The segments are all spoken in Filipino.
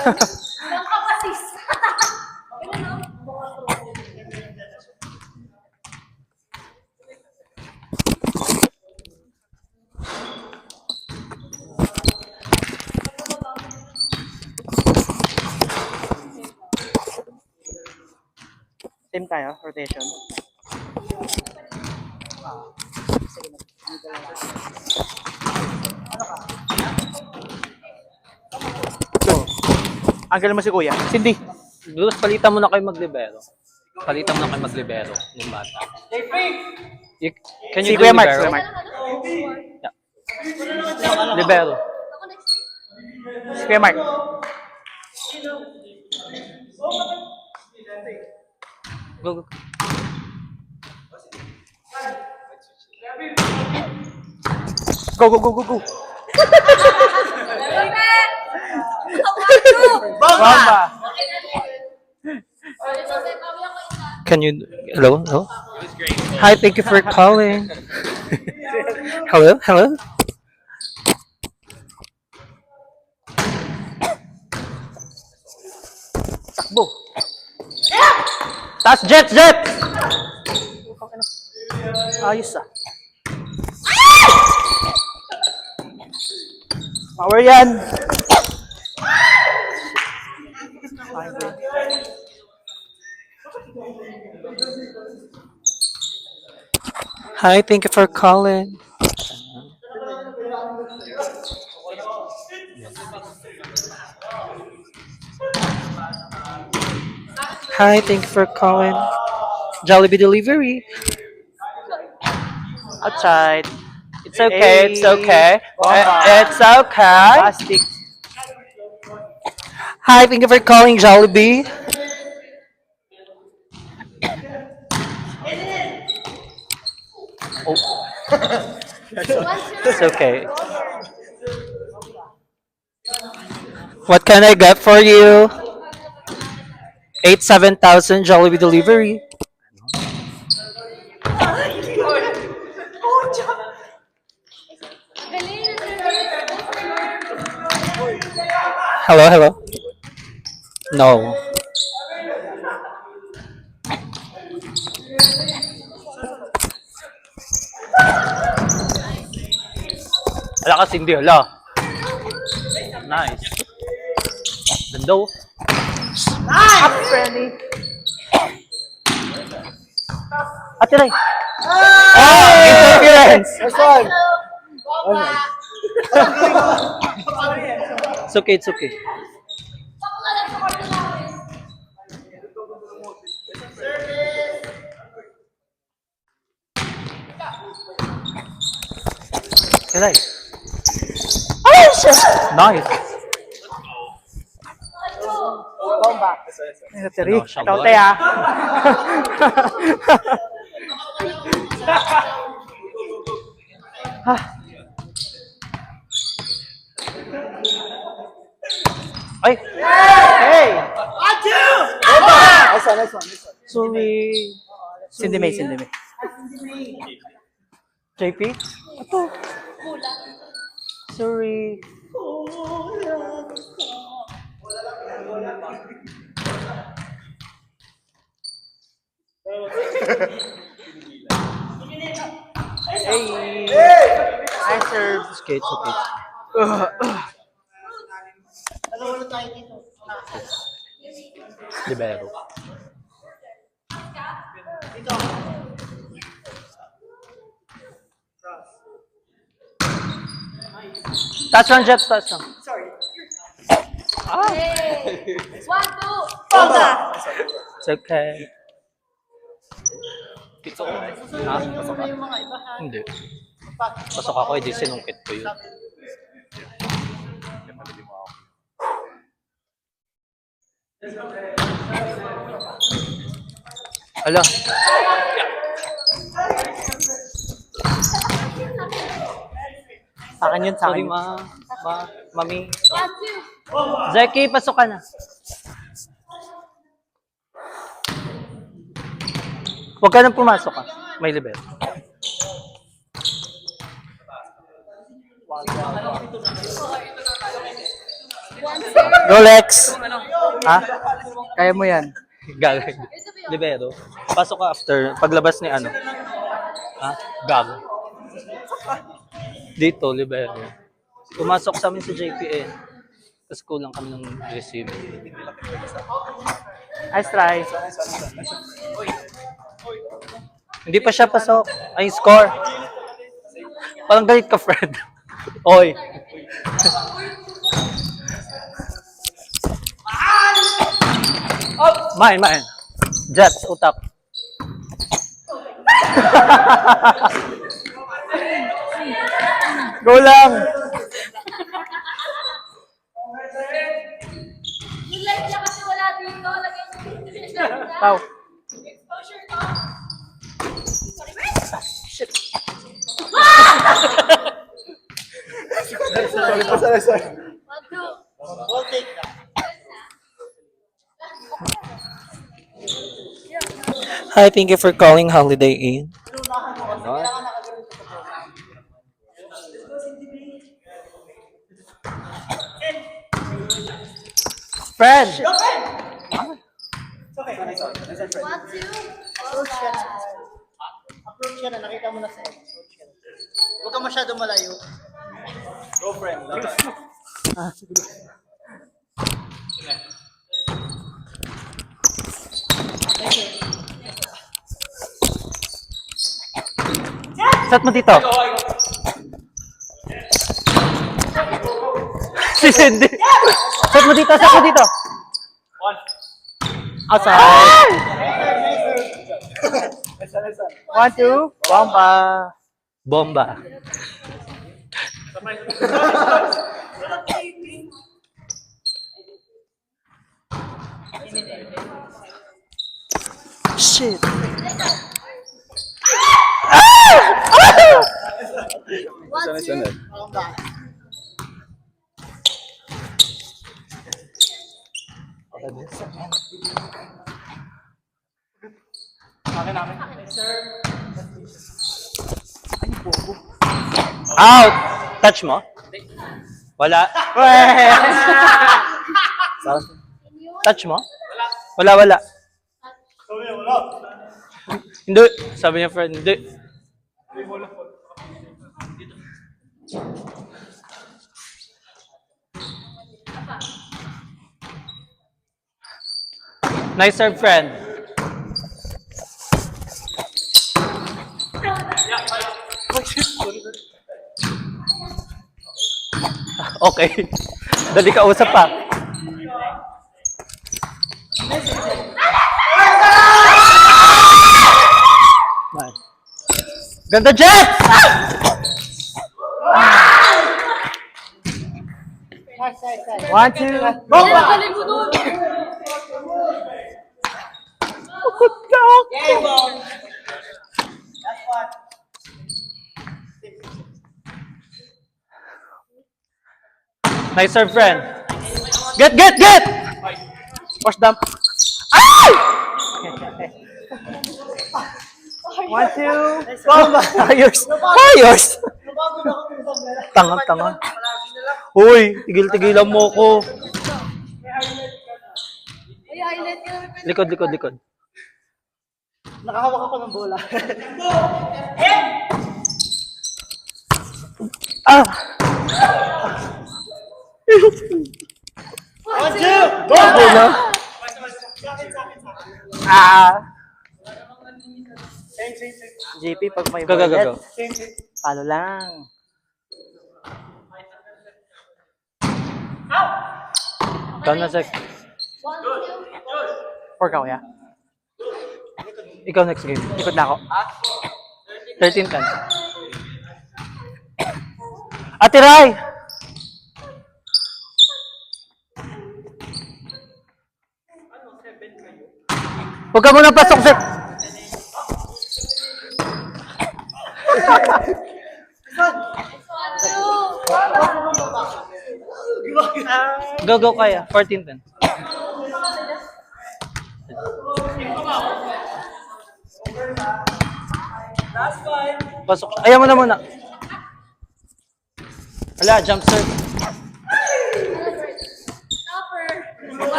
Nang kapasis. Same tayo, rotation. Go. Anggal mo si Kuya. Cindy. Dulos, palitan mo na kayo maglibero. Palitan mo na kayo maglibero yung bata. Can Si you do Kuya Mark. libero? Kuya Mark. Yeah. Libero. Si Kuya Mark. Go, go. Go, go, go, go, go. Bomba. Can you, hello? Hello? Hi, thank you for calling. Hello? Hello? Takbo. Taas, jet, jet! Ayos ah. Power yan. Hi, thank you for calling. Hi, thank you for calling. Jollibee Delivery. Outside. It's okay, it's okay. Bomba. It's okay. Plastic. Hi, thank you for calling Jollibee. Oh, it's okay. What can I get for you? 7,000 Jollibee Delivery. Hello, hello. No. Wala ka, Cindy, hala. Nice. Ganda, oh. Up, Freddy. Ate Ray. Interference. Nice one. It's okay, it's okay. Ate Nice. Bomba. Ate Ray. Ano, siya Ikaw ba? tayo ah. Ay! Hey! Bomba! Nice one, nice one. Sorry. Cindy May, Cindy May. JP? Ito. Sorry. Hey! Nice serve. It's okay, it's okay. Libero. Touchdown, Jets, touchdown. Hey! 1, 2. It's okay. Pizza ko. Ha? Pasok ka? Hindi. Pasok ako, edi sinungkit ko yun. Ala. Sa akin yun, sa Sorry, akin. mami. Jackie, pasok ka na. Huwag ka nang pumasok ka. May libero. Go, Lex! Ha? Kaya mo yan. Gago. Libero. Pasok ka after. Paglabas ni ano. Ha? Gago. Dito, libero. Pumasok sa amin sa JPN. Tapos kulang kami ng receive. Nice try. Hindi pa siya pasok. Ay, score. Parang galit ka, Fred. Oy. Mine. Jets, utak. Go lang. Yung light niya kasi wala dito. Lagyan niya. Pau. Exposure ko. Sorry. 1, 2. Hi, thank you for calling Holiday Inn. Friend. 1, 2. Approach ka na, nakita mo na sa end. Huwag ka masyado malayo. Go friend. Set mo dito. Si Cindy. Set mo dito. Outside. 1, 2. Bomba. Bomba. Shit. Bomba. Out. Touch mo? Wala. Touch mo? Wala. Hindi. Sabi niya friend, hindi. Nice serve, friend. Okay. Dali ka usap pa. Nice. Ganda, Jets! One, two. Bomba! Galing mo dun. Nice serve, friend. Get! Push dump. Ay! 1, 2. Bomba! Ayos! Tanga. Uy, tigil-tigilan mo ko. Ay, highlight ka namin. Likod. Nakahawak ako ng bola. Ah! 1, 2. Bomba! JP, pag may Go. bullet, palo lang. Ikaw na, Zek. 1, 2. 4 ka, kuya. Ikaw next game. Ikot na ako. 13-10. Ate Rai! Huwag ka muna pasok, Zek. Go, kaya. 14-10. Pasok siya. Ayaw mo na muna. Wala, jump serve.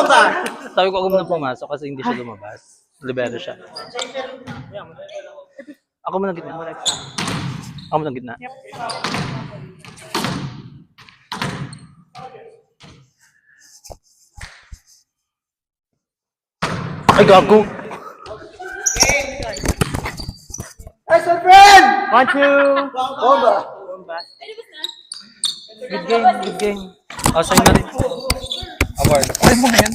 ba? Sabi ko ako muna pumasok kasi hindi siya lumabas. Libero siya. Ako muna gitna. Ako muna gitna. Ay, gago! Ay, so friend! 1, 2! Bomba! Good game, good game. Oh, sa'yo na rin. Award. Ay mo na yan.